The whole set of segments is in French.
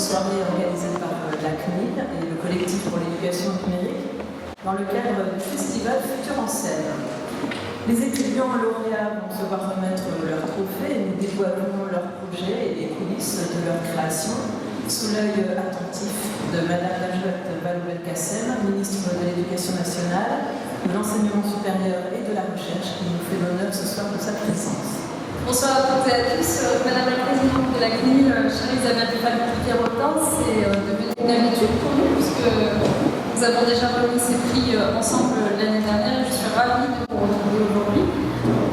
soirée organisée par la CNIL et le collectif pour l'éducation numérique dans le cadre du festival Futur en scène. Les étudiants lauréats vont se voir remettre leurs trophées et nous dévoilons leurs projets et les coulisses de leur création sous l'œil attentif de Madame Najat Vallaud-Belkacem, ministre de l'Éducation nationale, de l'enseignement supérieur et de la recherche, qui nous fait l'honneur ce soir de sa présence. Bonsoir à toutes et à tous. Madame la Présidente de la CNIL, chère Isabelle Pierrotin, c'est devenu une habitude pour nous, puisque nous avons déjà remis ces prix ensemble l'année dernière et je suis ravie de vous retrouver aujourd'hui.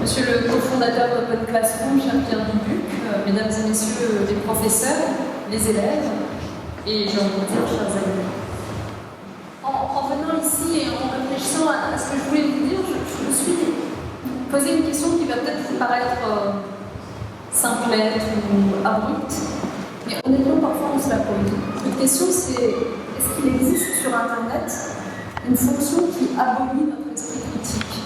Monsieur le cofondateur d'Open Classroom, cher Pierre Dubuc, mesdames et messieurs les professeurs, les élèves et j'ai envie de dire, chers amis. En venant ici et en réfléchissant à ce que je voulais vous dire, je me suis posé une question qui va peut-être vous paraître simplette ou abrupte, mais honnêtement, parfois on se la pose. La question c'est, est-ce qu'il existe sur Internet une fonction qui abolit notre esprit critique?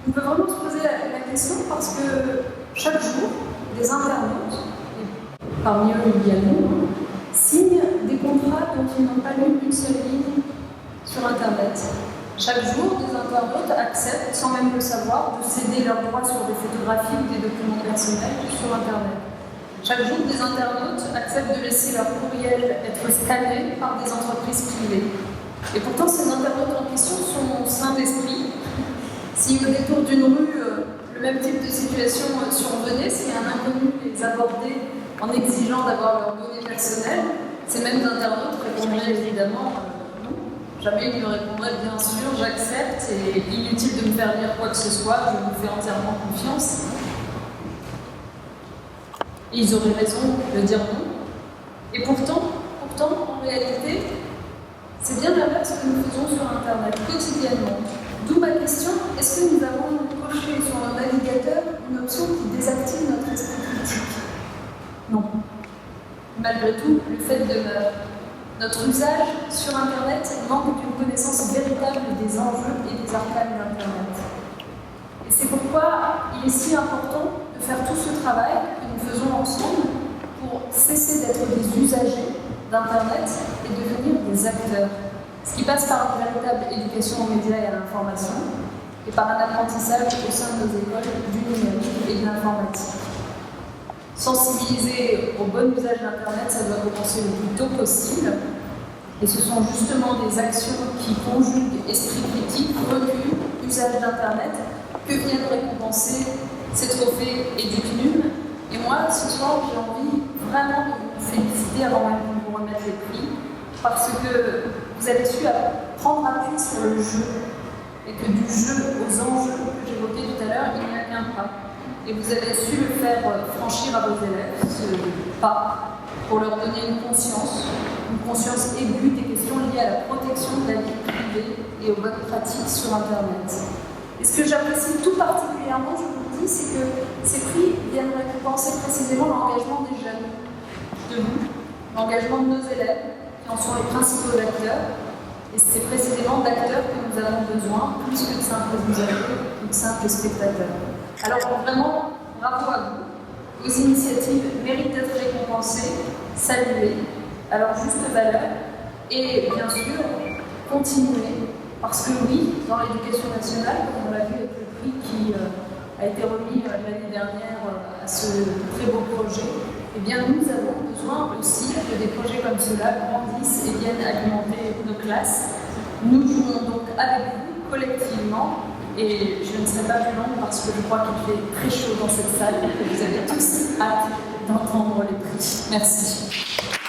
On peut vraiment se poser la question parce que chaque jour, des internautes, et parmi eux il y a nous, signent des contrats dont ils n'ont pas lu une seule ligne sur Internet. Chaque jour, des internautes acceptent, sans même le savoir, de céder leurs droits sur des photographies ou des documents personnels sur Internet. Chaque jour, des internautes acceptent de laisser leur courriel être scanné par des entreprises privées. Et pourtant, ces internautes en question sont sains d'esprit. Si au détour d'une rue, le même type de situation survenait, si un inconnu les abordait en exigeant d'avoir leurs données personnelles, ces mêmes internautes répondraient évidemment jamais il me répondrait bien sûr, j'accepte et inutile de me faire dire quoi que ce soit, je vous fais entièrement confiance. Et ils auraient raison de dire non. Et pourtant, en réalité, c'est bien l'inverse que nous faisons sur Internet quotidiennement. D'où ma question, est-ce que nous avons coché sur un navigateur une option qui désactive notre esprit critique? Non. Malgré tout, le fait de notre usage sur Internet manque d'une connaissance véritable des enjeux et des arcanes d'Internet. Et c'est pourquoi il est si important de faire tout ce travail que nous faisons ensemble pour cesser d'être des usagers d'Internet et devenir des acteurs. Ce qui passe par une véritable éducation aux médias et à l'information et par un apprentissage au sein de nos écoles du numérique et de l'informatique. Sensibiliser au bon usage d'Internet, ça doit commencer le plus tôt possible. Et ce sont justement des actions qui conjuguent esprit critique, recul, usage d'Internet, que viennent récompenser ces trophées et du CNUM. Et moi, ce soir, j'ai envie vraiment de vous féliciter avant même de vous remettre les prix, parce que vous avez su prendre appui sur le jeu, et que du jeu aux enjeux que j'évoquais tout à l'heure, il n'y a qu'un pas. Et vous avez su le faire franchir à vos élèves, ce pas, pour leur donner une conscience aiguë des questions liées à la protection de la vie privée et aux bonnes pratiques sur Internet. Et ce que j'apprécie tout particulièrement, je vous le dis, c'est que ces prix viennent récompenser précisément l'engagement des jeunes, de nous, l'engagement de nos élèves, qui en sont les principaux acteurs. Et c'est précisément d'acteurs que nous avons besoin, plus que de simples usagers ou de simples spectateurs. Alors vraiment, bravo à vous. Vos initiatives méritent d'être récompensées, saluées, à leur juste valeur, et bien sûr, continuer, parce que oui, dans l'éducation nationale, comme on l'a vu avec le prix qui a été remis l'année dernière à ce très beau projet, eh bien nous avons besoin aussi que des projets comme cela grandissent et viennent alimenter nos classes. Nous jouons donc avec vous, collectivement, et je ne serai pas plus longue parce que je crois qu'il fait très chaud dans cette salle et que vous avez tous hâte d'entendre les prix. Merci.